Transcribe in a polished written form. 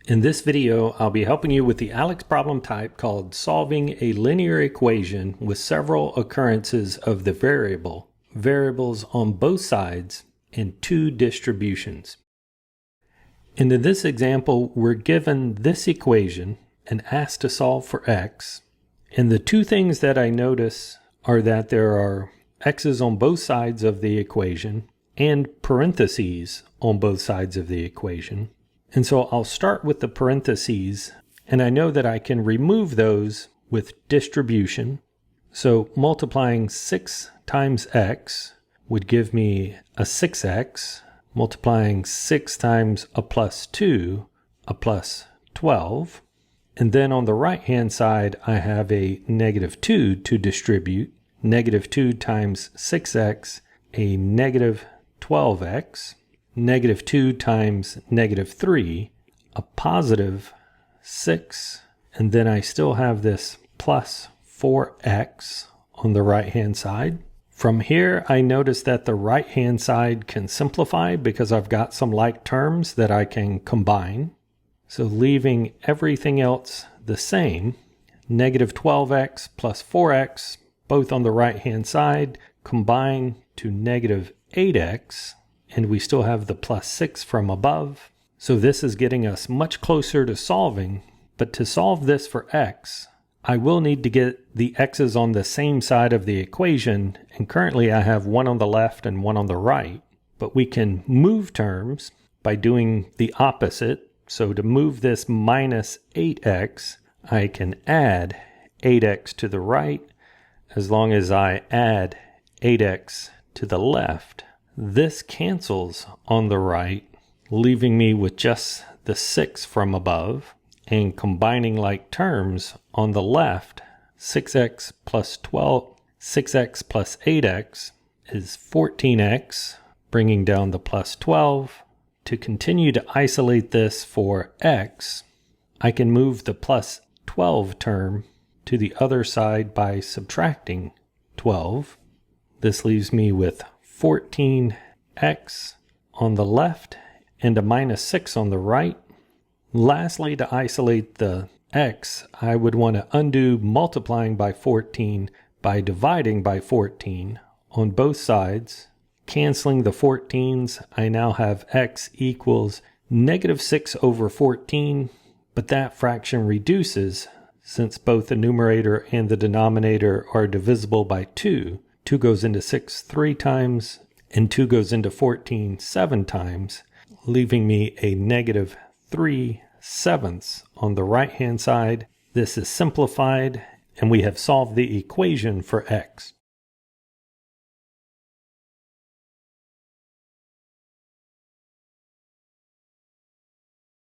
In this video, I'll be helping you with the ALEKS problem type called solving a linear equation with several occurrences of the variables on both sides, and two distributions. And in this example, we're given this equation and asked to solve for x. And the two things that I notice are that there are x's on both sides of the equation and parentheses on both sides of the equation. And so I'll start with the parentheses, and I know that I can remove those with distribution. So multiplying 6 times x would give me a 6x. Multiplying 6 times a plus 2, a plus 12. And then on the right-hand side, I have a negative 2 to distribute. Negative 2 times 6x, a negative 12x. Negative 2 times negative 3, a positive 6, and then I still have this plus 4x on the right-hand side. From here, I notice that the right-hand side can simplify because I've got some like terms that I can combine. So leaving everything else the same, negative 12x plus 4x, both on the right-hand side, combine to negative 8x. And we still have the plus 6 from above. So this is getting us much closer to solving. But to solve this for x, I will need to get the x's on the same side of the equation. And currently I have one on the left and one on the right. But we can move terms by doing the opposite. So to move this minus 8x, I can add 8x to the right as long as I add 8x to the left. This cancels on the right, leaving me with just the 6 from above, and combining like terms on the left, 6x plus 8x is 14x, bringing down the plus 12. To continue to isolate this for x, I can move the plus 12 term to the other side by subtracting 12. This leaves me with 14x on the left and a minus 6 on the right. Lastly, to isolate the x, I would want to undo multiplying by 14 by dividing by 14 on both sides. Canceling the 14s, I now have x equals negative 6 over 14, but that fraction reduces since both the numerator and the denominator are divisible by 2. 2 goes into 6 3 times, and 2 goes into 14 7 times, leaving me a negative 3/7 on the right-hand side. This is simplified, and we have solved the equation for x.